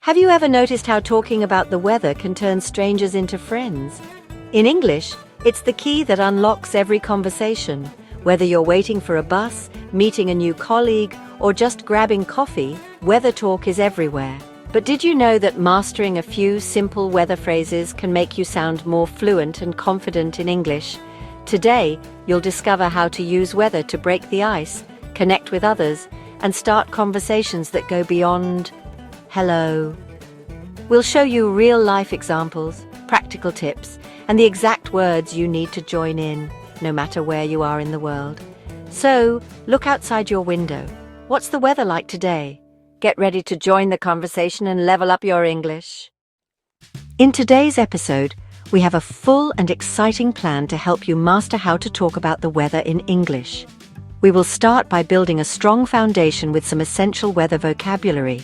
Have you ever noticed how talking about the weather can turn strangers into friends? In English, it's the key that unlocks every conversation. Whether you're waiting for a bus, meeting a new colleague, or just grabbing coffee, weather talk is everywhere. But did you know that mastering a few simple weather phrases can make you sound more fluent and confident in English? Today, you'll discover how to use weather to break the ice, connect with others, and start conversations that go beyond hello. We'll show you real-life examples, practical tips, and the exact words you need to join in, no matter where you are in the world. So, look outside your window. What's the weather like today? Get ready to join the conversation and level up your English. In today's episode, we have a full and exciting plan to help you master how to talk about the weather in English. We will start by building a strong foundation with some essential weather vocabulary.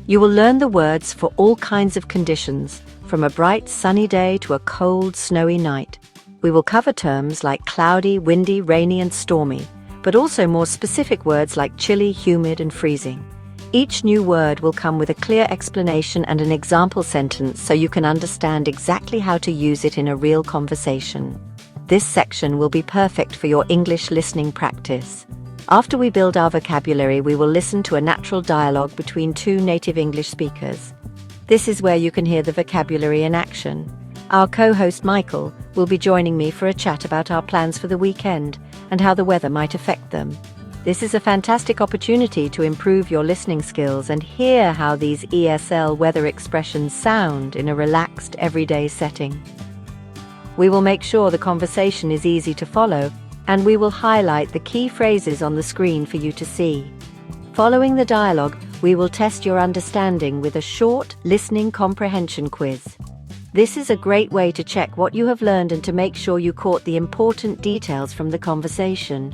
You will learn the words for all kinds of conditions, from a bright sunny day to a cold, snowy night. We will cover terms like cloudy, windy, rainy, and stormy, but also more specific words like chilly, humid, and freezing. Each new word will come with a clear explanation and an example sentence so you can understand exactly how to use it in a real conversation. This section will be perfect for your English listening practice. After we build our vocabulary, we will listen to a natural dialogue between two native English speakers. This is where you can hear the vocabulary in action. Our co-host Michael will be joining me for a chat about our plans for the weekend and how the weather might affect them. This is a fantastic opportunity to improve your listening skills and hear how these ESL weather expressions sound in a relaxed, everyday setting. We will make sure the conversation is easy to follow, and we will highlight the key phrases on the screen for you to see. Following the dialogue, we will test your understanding with a short listening comprehension quiz. This is a great way to check what you have learned and to make sure you caught the important details from the conversation.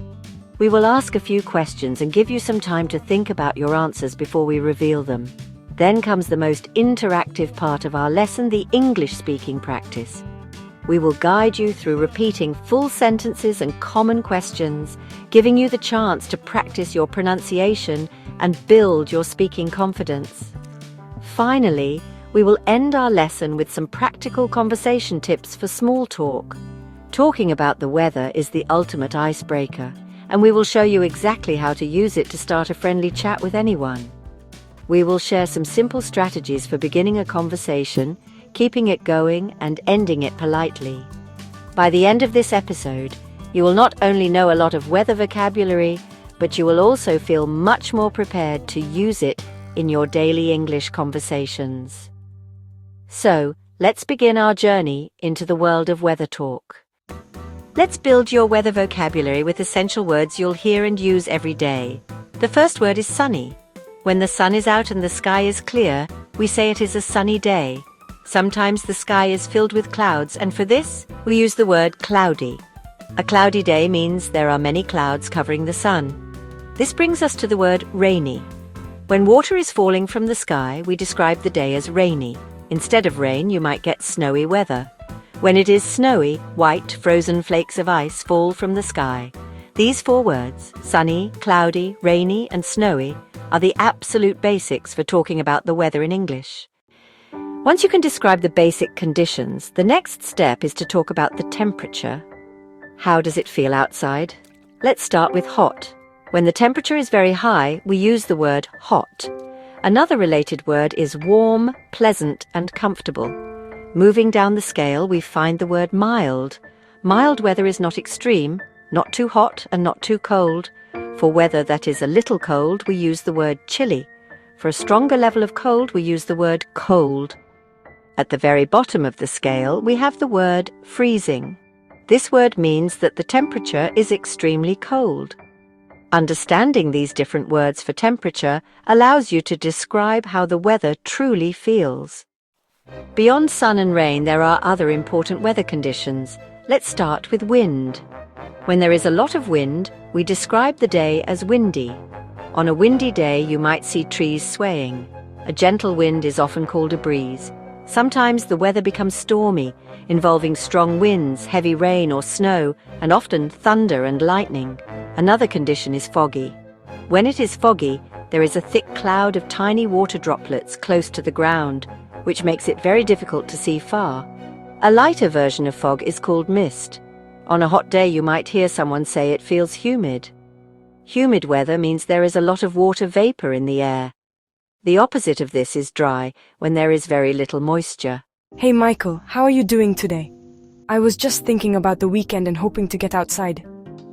We will ask a few questions and give you some time to think about your answers before we reveal them. Then comes the most interactive part of our lesson, the English speaking practice. We will guide you through repeating full sentences and common questions, giving you the chance to practice your pronunciation and build your speaking confidence. Finally, we will end our lesson with some practical conversation tips for small talk. Talking about the weather is the ultimate icebreaker, and we will show you exactly how to use it to start a friendly chat with anyone. We will share some simple strategies for beginning a conversation, keeping it going, and ending it politely. By the end of this episode, you will not only know a lot of weather vocabulary, but you will also feel much more prepared to use it in your daily English conversations. So, let's begin our journey into the world of weather talk. Let's build your weather vocabulary with essential words you'll hear and use every day. The first word is sunny. When the sun is out and the sky is clear, we say it is a sunny day. Sometimes the sky is filled with clouds, and for this, we use the word cloudy. A cloudy day means there are many clouds covering the sun. This brings us to the word rainy. When water is falling from the sky, we describe the day as rainy. Instead of rain, you might get snowy weather. When it is snowy, white, frozen flakes of ice fall from the sky. These four words, sunny, cloudy, rainy, and snowy, are the absolute basics for talking about the weather in English. Once you can describe the basic conditions, the next step is to talk about the temperature. How does it feel outside? Let's start with hot. When the temperature is very high, we use the word hot. Another related word is warm, pleasant, and comfortable. Moving down the scale, we find the word mild. Mild weather is not extreme, not too hot and not too cold. For weather that is a little cold, we use the word chilly. For a stronger level of cold, we use the word cold. At the very bottom of the scale, we have the word freezing. This word means that the temperature is extremely cold. Understanding these different words for temperature allows you to describe how the weather truly feels. Beyond sun and rain, there are other important weather conditions. Let's start with wind. When there is a lot of wind, we describe the day as windy. On a windy day, you might see trees swaying. A gentle wind is often called a breeze. Sometimes the weather becomes stormy, involving strong winds, heavy rain or snow, and often thunder and lightning. Another condition is foggy. When it is foggy, There is a thick cloud of tiny water droplets close to the ground, which makes it very difficult to see far. A lighter version of fog is called mist. On a hot day, you might hear someone say it feels humid. Humid weather means there is a lot of water vapor in the air. The opposite of this is dry, when there is very little moisture. Hey Michael, how are you doing today? I was just thinking about the weekend and hoping to get outside.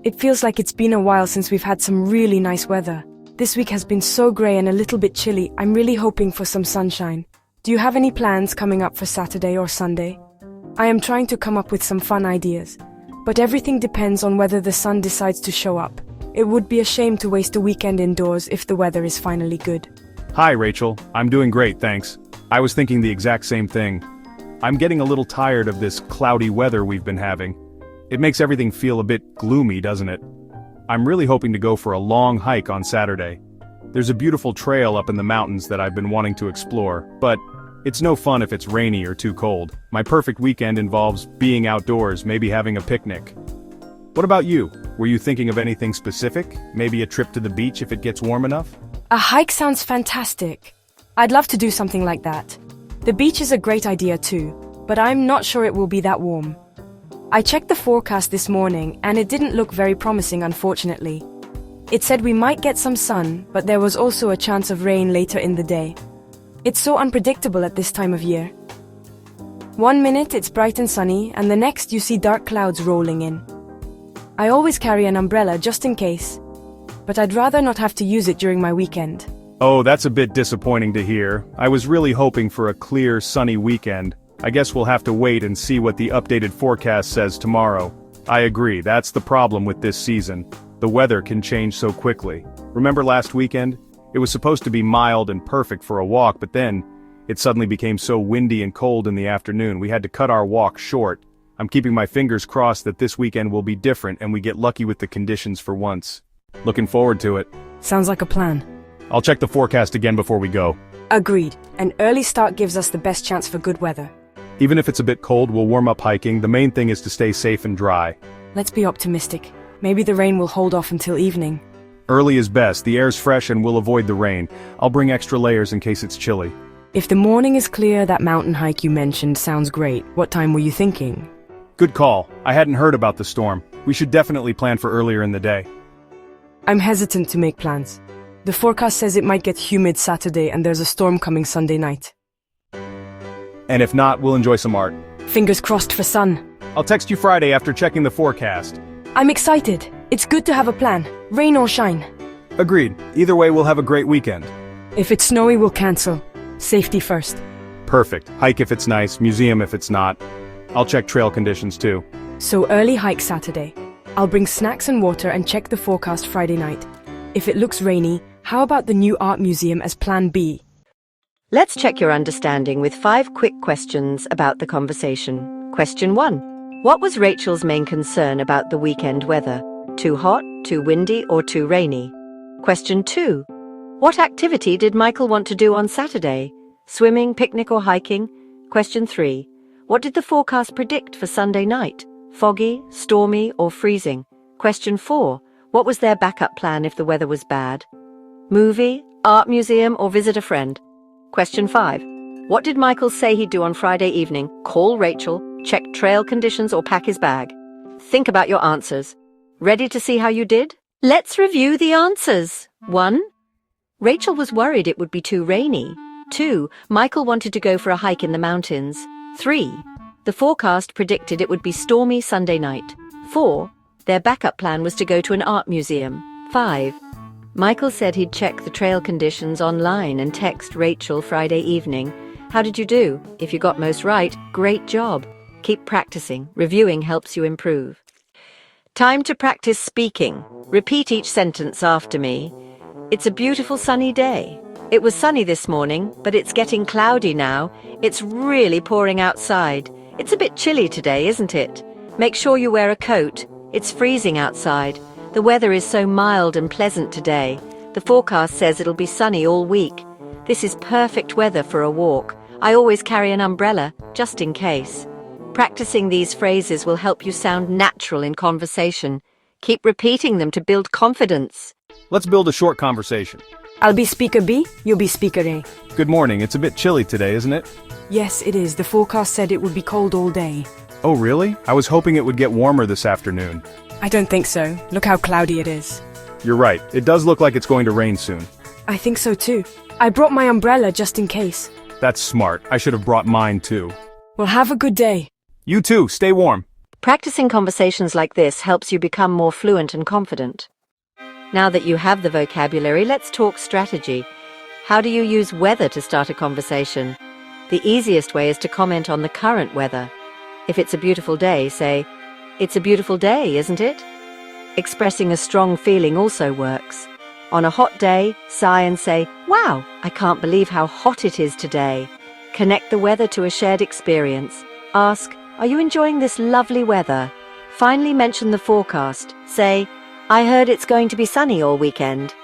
It feels like it's been a while since we've had some really nice weather. This week has been so grey and a little bit chilly. I'm really hoping for some sunshine. Do you have any plans coming up for Saturday or Sunday? I am trying to come up with some fun ideas, but everything depends on whether the sun decides to show up. It would be a shame to waste a weekend indoors if the weather is finally good. Hi, Rachel. I'm doing great, thanks. I was thinking the exact same thing. I'm getting a little tired of this cloudy weather we've been having. It makes everything feel a bit gloomy, doesn't it? I'm really hoping to go for a long hike on Saturday. There's a beautiful trail up in the mountains that I've been wanting to explore, but it's no fun if it's rainy or too cold. My perfect weekend involves being outdoors, maybe having a picnic. What about you? Were you thinking of anything specific? Maybe a trip to the beach if it gets warm enough? A hike sounds fantastic. I'd love to do something like that. The beach is a great idea too, but I'm not sure it will be that warm. I checked the forecast this morning and it didn't look very promising, unfortunately. It said we might get some sun, but there was also a chance of rain later in the day. It's so unpredictable at this time of year. One minute it's bright and sunny, and the next you see dark clouds rolling in. I always carry an umbrella just in case, but I'd rather not have to use it during my weekend. Oh, that's a bit disappointing to hear. I was really hoping for a clear, sunny weekend. I guess we'll have to wait and see what the updated forecast says tomorrow. I agree, that's the problem with this season. The weather can change so quickly. Remember last weekend? It was supposed to be mild and perfect for a walk, but then it suddenly became so windy and cold in the afternoon we had to cut our walk short. I'm keeping my fingers crossed that this weekend will be different and we get lucky with the conditions for once. Looking forward to it. Sounds like a plan. I'll check the forecast again before we go. Agreed. An early start gives us the best chance for good weather. Even if it's a bit cold, we'll warm up hiking. The main thing is to stay safe and dry. Let's be optimistic. Maybe the rain will hold off until evening. Early is best. The air's fresh and we'll avoid the rain. I'll bring extra layers in case it's chilly. If the morning is clear, that mountain hike you mentioned sounds great. What time were you thinking? Good call. I hadn't heard about the storm. We should definitely plan for earlier in the day. I'm hesitant to make plans. The forecast says it might get humid Saturday and there's a storm coming Sunday night. And if not, we'll enjoy some art. Fingers crossed for sun. I'll text you Friday after checking the forecast. I'm excited. It's good to have a plan, rain or shine. Agreed. Either way, we'll have a great weekend. If it's snowy, we'll cancel. Safety first. Perfect. Hike if it's nice, museum if it's not. I'll check trail conditions too. So early hike Saturday. I'll bring snacks and water and check the forecast Friday night. If it looks rainy, how about the new art museum as plan B? Let's check your understanding with 5 quick questions about the conversation. Question 1. What was Rachel's main concern about the weekend weather? Too hot, too windy, or too rainy? Question 2. What activity did Michael want to do on Saturday? Swimming, picnic, or hiking? Question 3. What did the forecast predict for Sunday night? Foggy, stormy, or freezing? Question 4. What was their backup plan if the weather was bad? Movie, art museum, or visit a friend? Question 5. What did Michael say he'd do on Friday evening? Call Rachel, check trail conditions, or pack his bag? Think about your answers. Ready to see how you did? Let's review the answers. 1. Rachel was worried it would be too rainy. 2. Michael wanted to go for a hike in the mountains. 3. The forecast predicted it would be stormy Sunday night. 4. Their backup plan was to go to an art museum. 5. Michael said he'd check the trail conditions online and text Rachel Friday evening. How did you do? If you got most right, great job. Keep practicing. Reviewing helps you improve. Time to practice speaking. Repeat each sentence after me. It's a beautiful sunny day. It was sunny this morning, but it's getting cloudy now. It's really pouring outside. It's a bit chilly today, isn't it? Make sure you wear a coat. It's freezing outside. The weather is so mild and pleasant today. The forecast says it'll be sunny all week. This is perfect weather for a walk. I always carry an umbrella, just in case. Practicing these phrases will help you sound natural in conversation. Keep repeating them to build confidence. Let's build a short conversation. I'll be speaker B, you'll be speaker A. Good morning. It's a bit chilly today, isn't it? Yes, it is. The forecast said it would be cold all day. Oh, really? I was hoping it would get warmer this afternoon. I don't think so. Look how cloudy it is. You're right. It does look like it's going to rain soon. I think so too. I brought my umbrella just in case. That's smart. I should have brought mine too. Well, have a good day. You too. Stay warm. Practicing conversations like this helps you become more fluent and confident. Now that you have the vocabulary, let's talk strategy. How do you use weather to start a conversation? The easiest way is to comment on the current weather. If it's a beautiful day, say, "It's a beautiful day, isn't it?" Expressing a strong feeling also works. On a hot day, sigh and say, "Wow, I can't believe how hot it is today." Connect the weather to a shared experience. Ask, "Are you enjoying this lovely weather?" Finally, mention the forecast. Say, "I heard it's going to be sunny all weekend."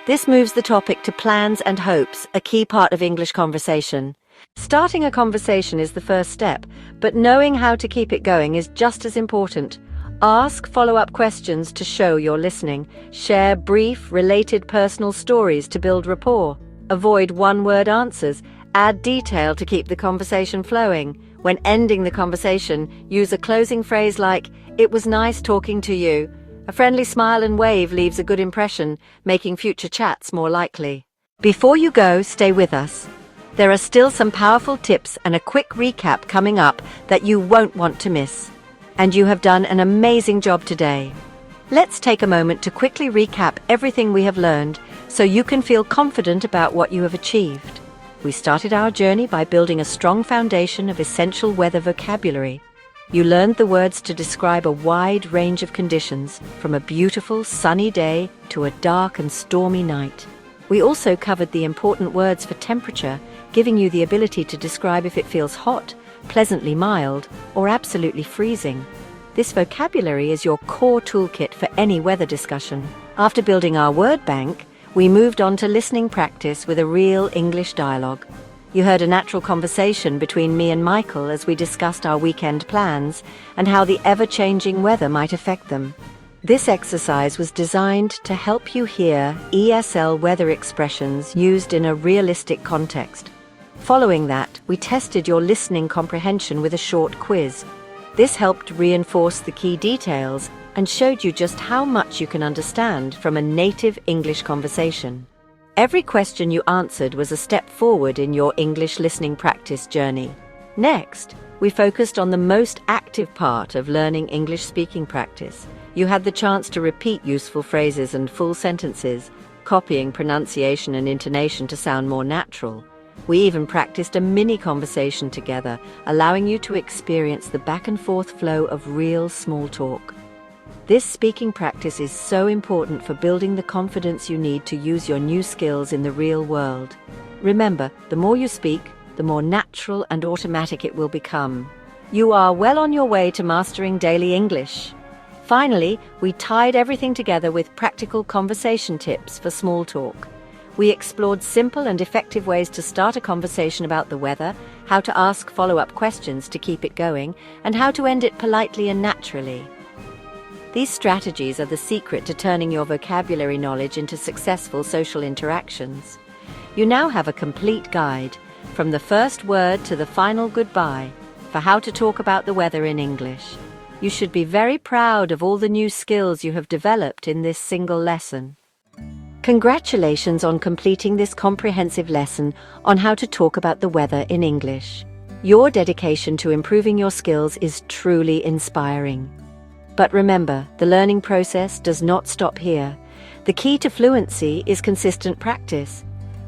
This moves the topic to plans and hopes, a key part of English conversation. Starting a conversation is the first step, but knowing how to keep it going is just as important. Ask follow-up questions to show you're listening. Share brief, related personal stories to build rapport. Avoid one-word answers. Add detail to keep the conversation flowing. When ending the conversation, use a closing phrase like, "It was nice talking to you." A friendly smile and wave leaves a good impression, making future chats more likely. Before you go, stay with us. There are still some powerful tips and a quick recap coming up that you won't want to miss. And you have done an amazing job today. Let's take a moment to quickly recap everything we have learned so you can feel confident about what you have achieved. We started our journey by building a strong foundation of essential weather vocabulary. You learned the words to describe a wide range of conditions, from a beautiful, sunny day to a dark and stormy night. We also covered the important words for temperature, giving you the ability to describe if it feels hot, pleasantly mild, or absolutely freezing. This vocabulary is your core toolkit for any weather discussion. After building our word bank, we moved on to listening practice with a real English dialogue. You heard a natural conversation between me and Michael as we discussed our weekend plans and how the ever-changing weather might affect them. This exercise was designed to help you hear ESL weather expressions used in a realistic context. Following that, we tested your listening comprehension with a short quiz. This helped reinforce the key details and showed you just how much you can understand from a native English conversation. Every question you answered was a step forward in your English listening practice journey. Next, we focused on the most active part of learning English speaking practice. You had the chance to repeat useful phrases and full sentences, copying pronunciation and intonation to sound more natural. We even practiced a mini conversation together, allowing you to experience the back and forth flow of real small talk. This speaking practice is so important for building the confidence you need to use your new skills in the real world. Remember, the more you speak, the more natural and automatic it will become. You are well on your way to mastering daily English. Finally, we tied everything together with practical conversation tips for small talk. We explored simple and effective ways to start a conversation about the weather, how to ask follow-up questions to keep it going, and how to end it politely and naturally. These strategies are the secret to turning your vocabulary knowledge into successful social interactions. You now have a complete guide, from the first word to the final goodbye, for how to talk about the weather in English. You should be very proud of all the new skills you have developed in this single lesson. Congratulations on completing this comprehensive lesson on how to talk about the weather in English. Your dedication to improving your skills is truly inspiring. But remember, the learning process does not stop here. The key to fluency is consistent practice.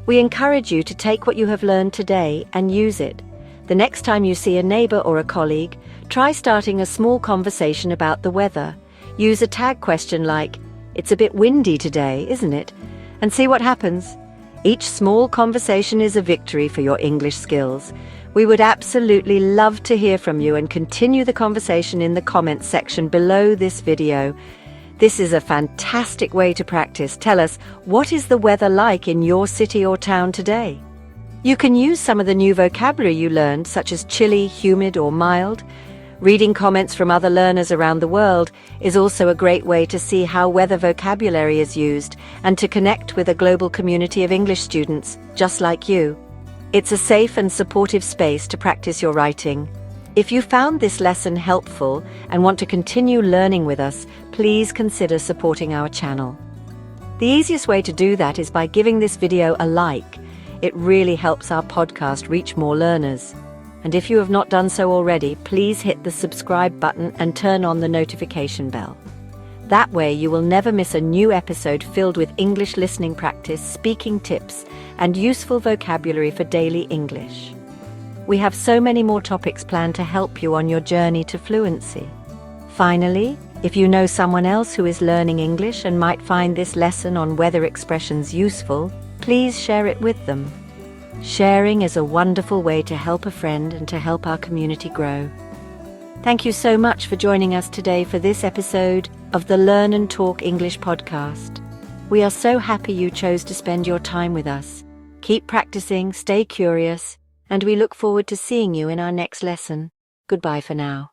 We encourage you to take what you have learned today and use it. The next time you see a neighbor or a colleague, try starting a small conversation about the weather. Use a tag question like, "It's a bit windy today, isn't it?" and see what happens. Each small conversation is a victory for your English skills. We would absolutely love to hear from you and continue the conversation in the comments section below this video. This is a fantastic way to practice. Tell us, what is the weather like in your city or town today? You can use some of the new vocabulary you learned, such as chilly, humid, or mild. Reading comments from other learners around the world is also a great way to see how weather vocabulary is used and to connect with a global community of English students, just like you. It's a safe and supportive space to practice your writing. If you found this lesson helpful and want to continue learning with us, please consider supporting our channel. The easiest way to do that is by giving this video a like. It really helps our podcast reach more learners. And if you have not done so already, please hit the subscribe button and turn on the notification bell. That way you will never miss a new episode filled with English listening practice, speaking tips, and useful vocabulary for daily English. We have so many more topics planned to help you on your journey to fluency. Finally, if you know someone else who is learning English and might find this lesson on weather expressions useful, please share it with them. Sharing is a wonderful way to help a friend and to help our community grow. Thank you so much for joining us today for this episode of the Learn and Talk English podcast. We are so happy you chose to spend your time with us. Keep practicing, stay curious, and we look forward to seeing you in our next lesson. Goodbye for now.